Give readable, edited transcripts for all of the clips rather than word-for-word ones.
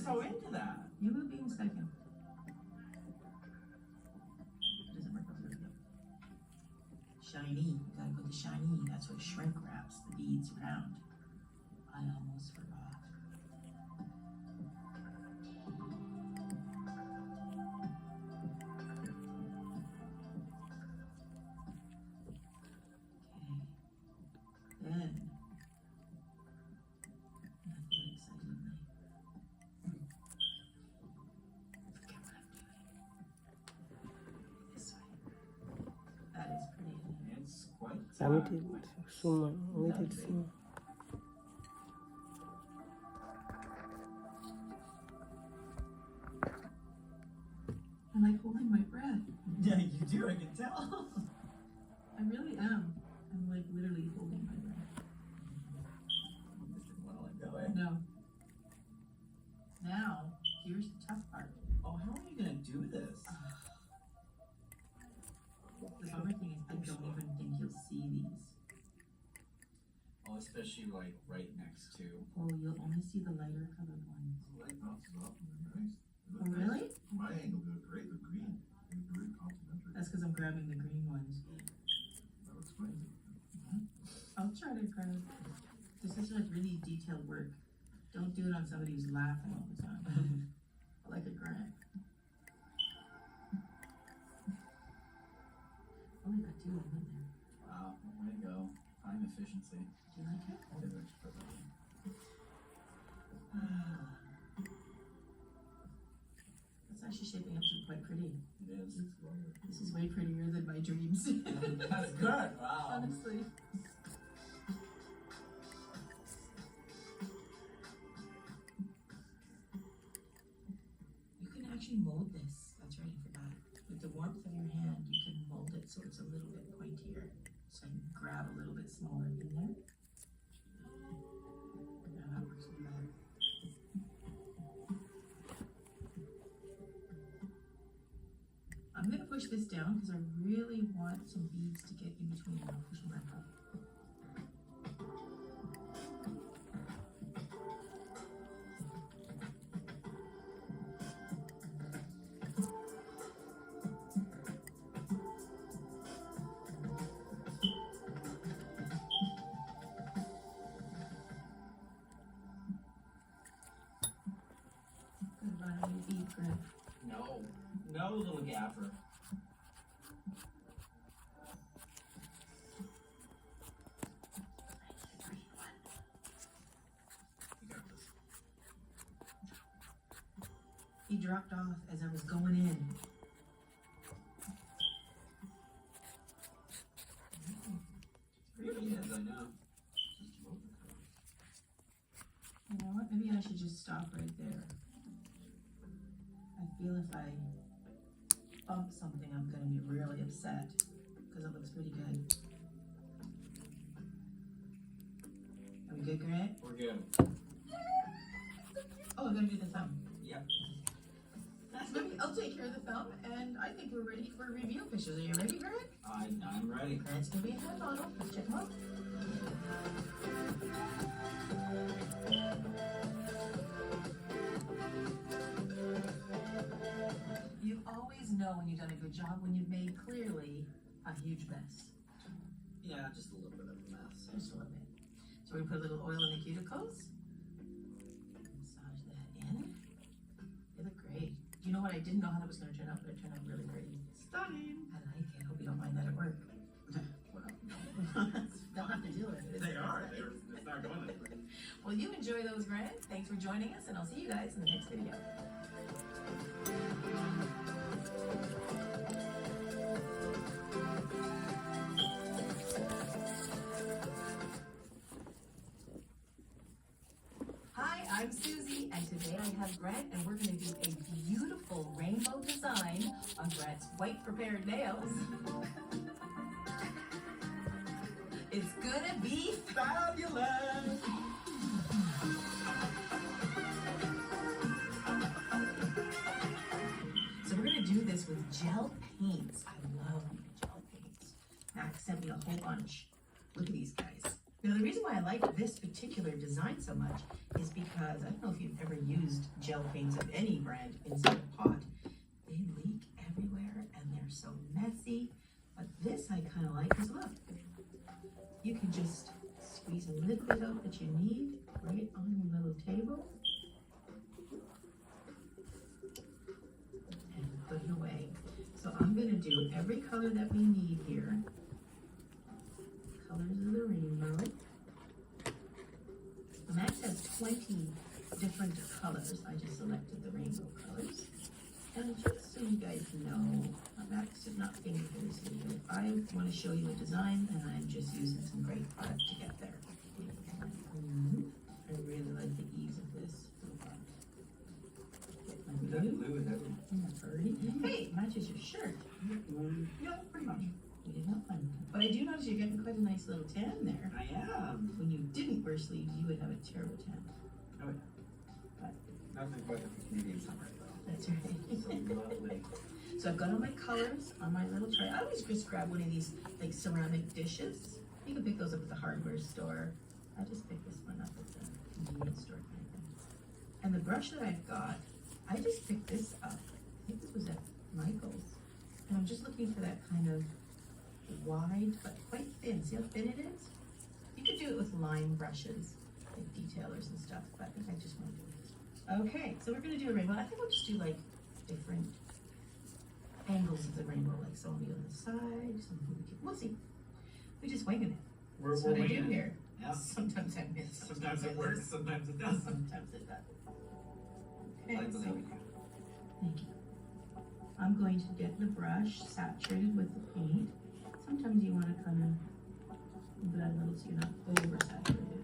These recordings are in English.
so into that. You will be mistaken. Doesn't work out really good. Shiny. You gotta put the shiny. That's what shrink wraps the beads around. I almost forgot. Damit suma, with suma. I like holding my breath. Yeah, you do, I can tell. I really am. I'm like literally holding my breath. You just didn't want to let go, eh? No. Now, here's the tough part. Oh, how are you gonna do this? The bummer thing is I don't even think you'll see these. Oh, especially like right next to. Oh, you'll only see the lighter colored ones. Light bounces off and they're nice. Oh, really? My angle, they're great. They're green. They're very complimentary. That's because I'm grabbing the green ones. That explains it. I'll try to grab. This is like really detailed work. Don't do it on somebody who's laughing all the time. Like a grant. Oh, you got 2 of them in there. Wow, way to go. Time efficiency. Do you like it? It is extra. It's actually shaping up to be quite pretty. It is. This is way prettier than my dreams. That's good. Wow. Honestly. You can actually mold this. That's right, I forgot. With the warmth of your hand, you can mold it so it's a little bit pointier. So I can grab a little bit smaller in there. Yeah, that works really well. I'm gonna push this down because I really want some beads to get in between and I'll push them back up. Goodbye, bead grip. No. No, little gaffer. You got this. He dropped off as I was going in. Really is, I know. Just load the colors. You know what? Maybe I should just stop right there. I feel if I bump something, I'm going to be really upset because it looks pretty good. Are we good, Grant? We're good. Oh, I'm going to do the thumb. Yep. Maybe I'll take care of the thumb, and I think we're ready for reveal fishes. Are you ready, Grant? I'm ready. Grant's going to be a hand model. Let's check him out. You always know when you've done a good job when you've made clearly a huge mess. Yeah, just a little bit of a mess. Just a little bit. So we're gonna put a little oil in the cuticles. Massage that in. They look great. You know what? I didn't know how that was gonna turn out, but it turned out really pretty. Stunning. I like it. Hope you don't mind that at work. Well, They'll have to deal with it. They are. It's not going anywhere. Well, you enjoy those, Grant. Thanks for joining us, and I'll see you guys in the next video. Hi, I'm Susie, and today I have Grant, and we're going to do a beautiful rainbow design on Grant's white prepared nails. It's gonna be fabulous. So we're gonna do this with gel paints. I love gel paints. Max sent me a whole bunch. Look at these guys. Now, the reason why I like this particular design so much is because, I don't know if you've ever used gel paints of any brand inside a pot. They leak everywhere and they're so messy. But this I kind of like, because look, you can just squeeze a little bit out that you need right on your little table. And put it away. So I'm going to do every color that we need here. Colors of the rainbow. The Max has 20 different colors. I just selected the rainbow colors. And just so you guys know, Max is not being very silly. I want to show you a design, and I'm just using some great product to get there. I really like the ease of this. Is that blue? Is that blue? Hey, it matches your shirt. Yeah, pretty much. We did not find that. But I do notice you're getting quite a nice little tan there. I am. When you didn't wear sleeves, you would have a terrible tan. Oh yeah. But Nothing quite like a Canadian summer though. that's right. So lovely. So I've got all my colors on my little tray. I always just grab one of these like ceramic dishes. You can pick those up at the hardware store. I just picked this one up at the convenience store kind of thing. And the brush that I've got, I just picked this up. I think this was at Michael's. And I'm just looking for that kind of wide but quite thin. See how thin it is? You could do it with line brushes, like detailers and stuff, but I think I just want to do this. Okay, so we're going to do a rainbow. I think we'll just do like different angles of the rainbow, like some will be on the side, some will be, we'll see. We just winging it. We're That's what I do winging it. here. Yeah. Sometimes I miss. Sometimes it works, sometimes it doesn't. Sometimes it doesn't. Okay, I so, believe in you. thank you. I'm going to get the brush saturated with the paint. Sometimes you want to kind of move it out a little so you're not oversaturated.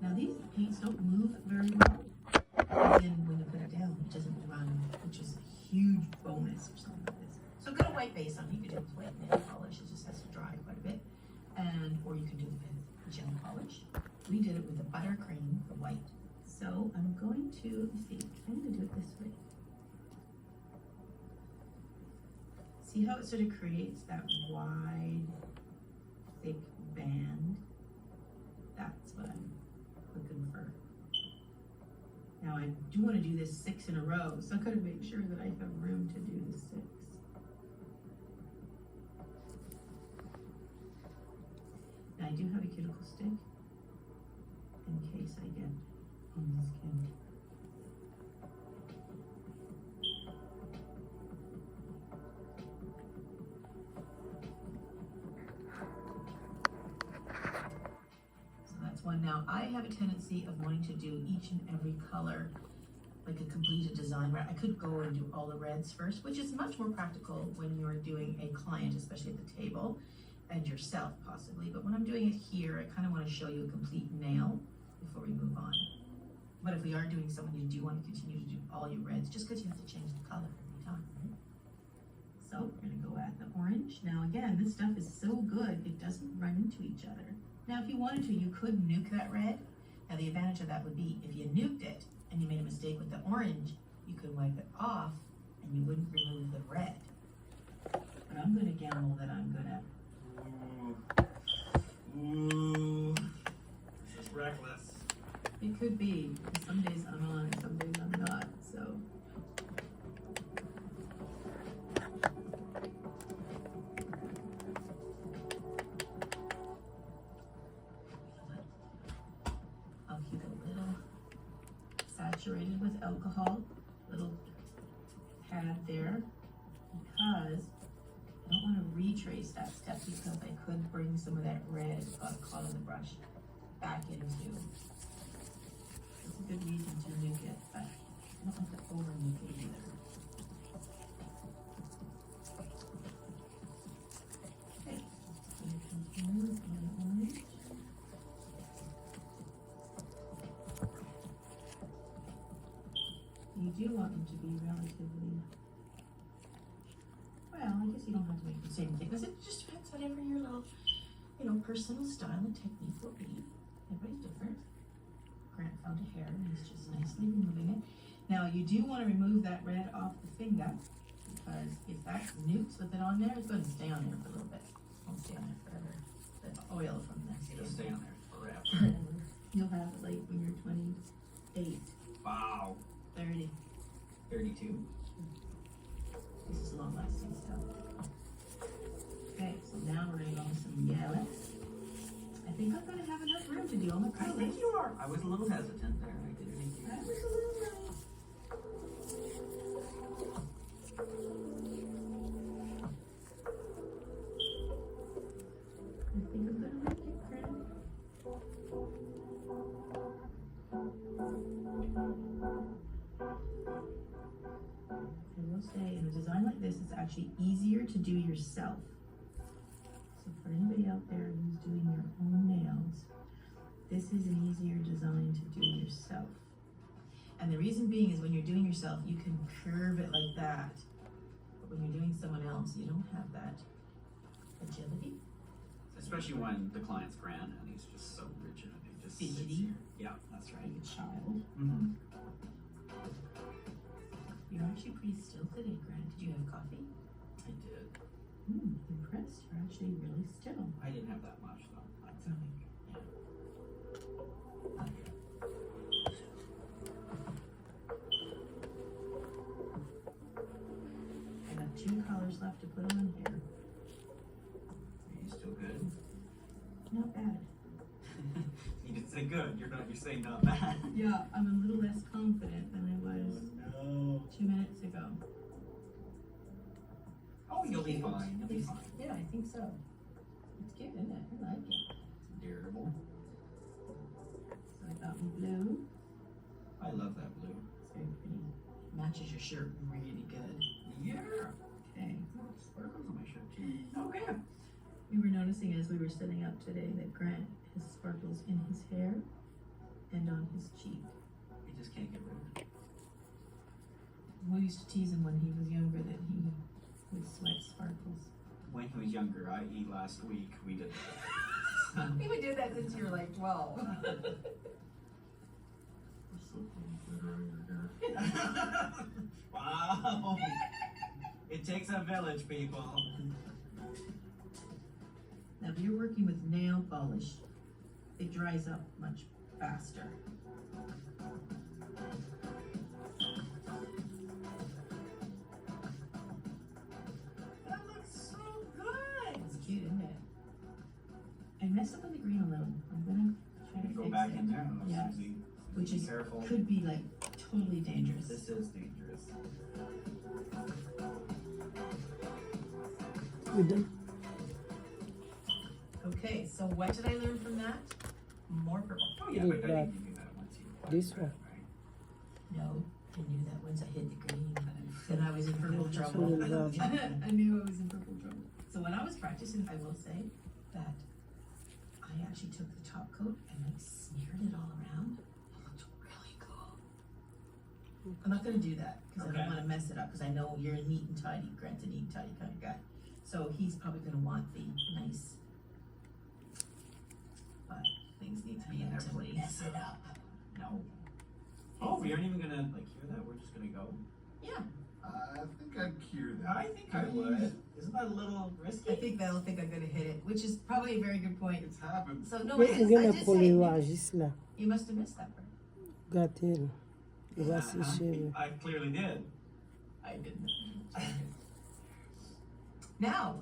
Now these paints don't move very well. And then when you put it down, it doesn't run, which is a huge bonus for something like this. So get a white base on it. You could do it with white nail polish. It just has to dry quite a bit. And, or you can do it with gel polish. We did it with the buttercream, the white. So I'm going to, let's see, I'm going to do it this way. See how it sort of creates that wide, thick band? That's what I'm looking for. Now I do want to do this 6 in a row, so I've got to make sure that I have room to do the 6. Now I do have a cuticle stick in case I get on the skin. So that's one. Now I have a tendency of wanting to do each and every color like a completed design where I could go and do all the reds first, which is much more practical when you're doing a client, especially at the table, and yourself possibly. But when I'm doing it here, I kind of want to show you a complete nail before we move on. But if we are doing someone, you do want to continue to do all your reds, just because you have to change the color every time, right? So we're going to go at the orange. Now again, this stuff is so good, it doesn't run into each other. Now if you wanted to, you could nuke that red. Now the advantage of that would be, if you nuked it and you made a mistake with the orange, you could wipe it off and you wouldn't remove the red. But I'm going to gamble that I'm going to. Ooh. This is reckless. It could be, because some days I'm on and some days I'm not, so. I'll keep it a little saturated with alcohol, little pad there, because I don't want to retrace that step, because I could bring some of that red that got caught on the brush back into. It's a good reason to nuke it, but I don't want to over nuke it either. Okay, so we continue with the orange. You do want them to be relatively, well, I guess you don't have to make the same thickness. It just depends whatever your little, personal style and technique will be. Everybody's different. Grant found a hair and he's just nicely removing it. Now you do want to remove that red off the finger, because if that nukes with it on there, it's going to stay on there for a little bit. It won't stay on there forever. the oil from that. It'll stay on there forever. You'll have it like when you're 28, Wow. 30. 32. This is long lasting stuff. Okay, so now we're gonna go with some yellow. I think I'm gonna have enough room to do all my I colors. think you are. I was a little hesitant there. I didn't think you. That was a little rough. I think I'm gonna make it pretty. I will say, in a design like this, it's actually easier to do yourself. So for anybody out there who's doing your own nails, this is an easier design to do yourself. And the reason being is when you're doing yourself, you can curve it like that. But when you're doing someone else, you don't have that agility. Especially when the client's grand and he's just so rigid and he just sits Fidgety. here. Yeah, that's right. Like a child. Mm-hmm. You're actually pretty still today, Grant. Did you have coffee? I did. Impressed. You're actually really still. I didn't have that much though. I'd say. I got 2 colors left to put on here. Are you still good? Not bad. You didn't say good. You're saying not bad. Yeah, I'm a little less confident than I was No. 2 minutes ago. Oh, you'll be fine. You'll be fine. Yeah, I think so. It's cute, isn't it? I like it. It's durable. So I got my blue. I love that blue. It's very pretty. Matches your shirt really good. Yeah. Okay. Sparkles on my shirt too. Okay. We were noticing as we were setting up today that Grant has sparkles in his hair and on his cheek. We just can't get rid of it. We used to tease him when he was younger that he would sweat sparkles. When he was younger, i.e. last week, we did that. You would do that since you were like 12. We're so glittering your hair. Wow. It takes a village, people. Now, if you're working with nail polish, it dries up much faster. That looks so good. It's cute, isn't it? I messed up on the green a little. I'm gonna try to Go fix back it. in there. Yeah. Susie. Which Be is careful. could be like totally dangerous. This is dangerous. You done? Okay, so what did I learn from that? More purple. Oh yeah, Look but I back. think you knew that once you. This one. Right? No, I knew that once I hit the green, then I was in purple Yeah, trouble. that's a little I knew I was in purple trouble. So when I was practicing, I will say that I actually took the top coat and like smeared it all around. It looked really cool. I'm not gonna do that because I Okay. don't want to mess it up because I know you're a neat and tidy, Grant's a neat and tidy kind of guy. So he's probably gonna want the nice, but things need to be in there to mess it up. No. Oh, we aren't even gonna like hear that. We're just gonna go. Yeah, I think I'd cure that. I think I would. Isn't that a little risky? I think they'll think I'm gonna hit it, which is probably a very good point. It's happened. So no, Mais it il is. y I a did pour say les it. oasis là. You must have missed that part. Gâtez-le. Il va sécher. I clearly did. I didn't. Now,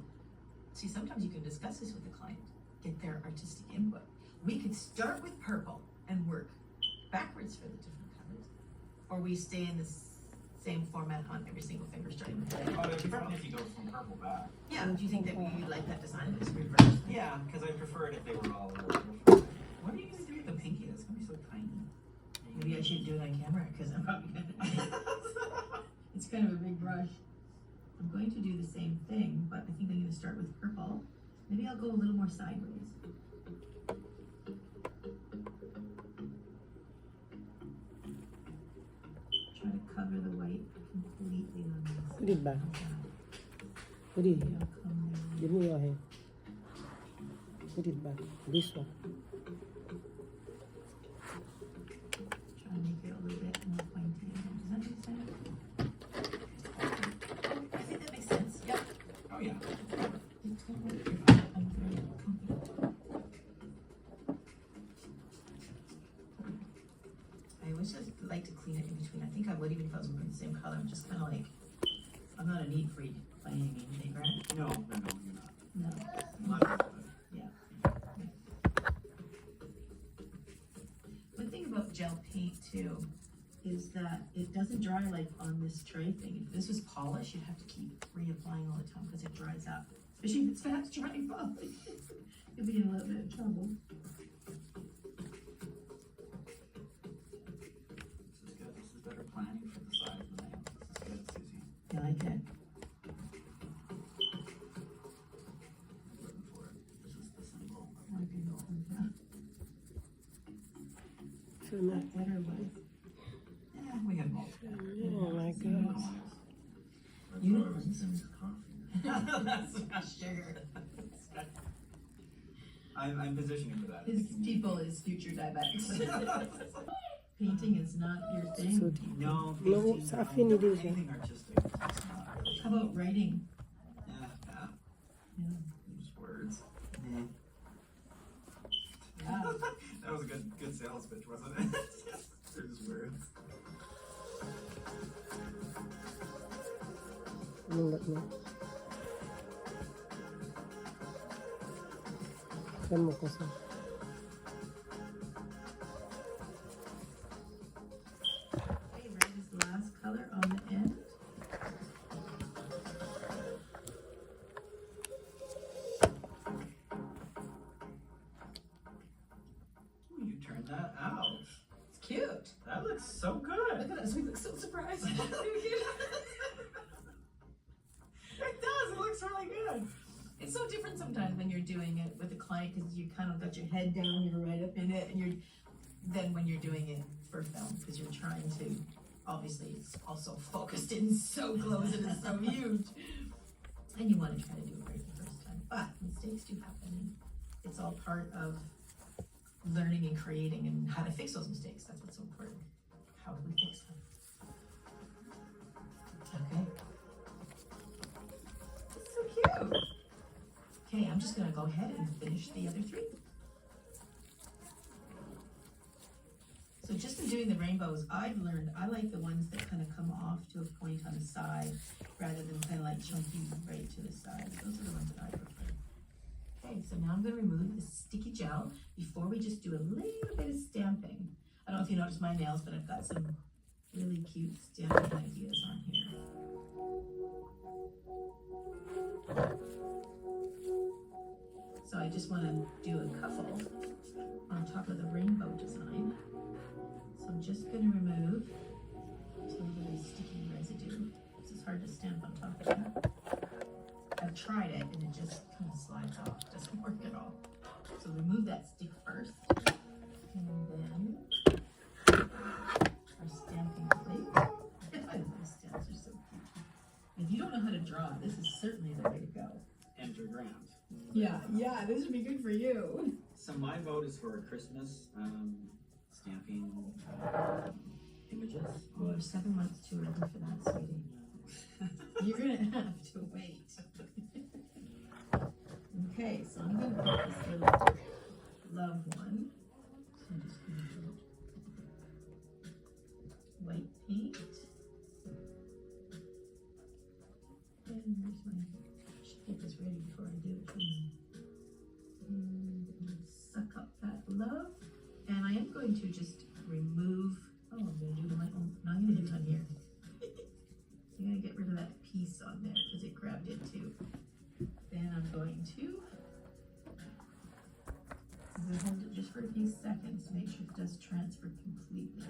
see, sometimes you can discuss this with the client, get their artistic input. We could start with purple and work backwards for the different colors, or we stay in this same format on every single finger starting with red. Oh, it'd be fun if you go from purple back. Yeah, do you think that we like that design if it's reversed? Yeah, because I prefer it if they were all a little different. What are you gonna do with the pinky? That's gonna be so tiny. Maybe I should do it on camera because I'm probably gonna. It's kind of a big brush. I'm going to do the same thing, but I think I'm going to start with purple. Maybe I'll go a little more sideways. Try to cover the white completely on this. Put it back. Put it Maybe here. I'll come there. Give me your hair. Put it back. This one. Try to make it a little bit more pointy. Does that make sense? I think that makes sense. Yep. Oh yeah. It's gonna work. I'm very confident. the same color. I'm just kind of like, I'm not a neat freak by any means, eh, Brad? No, you're not. No. Not Yeah. One thing about gel paint too is that it doesn't dry like on this tray thing. If this was polish, you'd have to keep reapplying all the time because it dries up. Especially if it's fast drying polish. You'll be in a little bit of trouble. This is good. This is better planning for the size of the nail. This is good, Susie. I like it. Looking for it. This is the symbol. Okay, go on that. So now, Better way. Yeah, we had multiple. oh my goodness. Unicorns. That's not sugar. I'm positioning for that. His people is future diabetics. Painting is not your So thing. deep. No, No, painting, sa affinity siya. anything artistic is just not really. How about writing? Yeah. Yeah. Just words. Wow. That was a good sales pitch, wasn't it? They're just words. Mulat mo. Saan mo kasi? Okay, red is the last color on the end. Ooh, you turned that out. It's cute. That looks so Look good. at us, we look so surprised. It does. It looks really good. It's so different sometimes when you're doing it with a client because you kind of got your head down, you're right up in it, and you're then when you're doing it for film because you're trying to, obviously it's also focused in so close and it's so huge, and you want to try to do it right the first time. But mistakes do happen, and it's all part of learning and creating and how to fix those mistakes. That's what's so important. How do we fix them? Okay. It's so cute. Okay, I'm just gonna go ahead and finish the other three. So just in doing the rainbows, I've learned I like the ones that kind of come off to a point on the side rather than kind of like chunky right to the side. Those are the ones that I prefer. Okay, so now I'm gonna remove the sticky gel before we just do a little bit of stamping. I don't know if you noticed my nails, but I've got some really cute stamping ideas on here. So I just want to do a couple on top of the rainbow design. So I'm just going to remove some really sticky residue. This is hard to stamp on top of that. I've tried it and it just kind of slides off. It doesn't work at all. So remove that stick first. And then our stamping plate. I love stamps, they're so cute. If you don't know how to draw, this is certainly the way to go. Enter grant. Yeah, this would be good for you. So my vote is for Christmas stamping images. Well, you're 7 months too early for that, sweetie. You're gonna have to wait. Okay, so I'm gonna put this little love one. So I'm just gonna put white paint. And where's my, I should get this ready before I do it. And suck up that love. And I am going to just remove, oh, I'm going to do my own, no, I'm going to do it on here. I'm going to get rid of that piece on there because it grabbed it too. Then I'm going to hold it just for a few seconds to make sure it does transfer completely.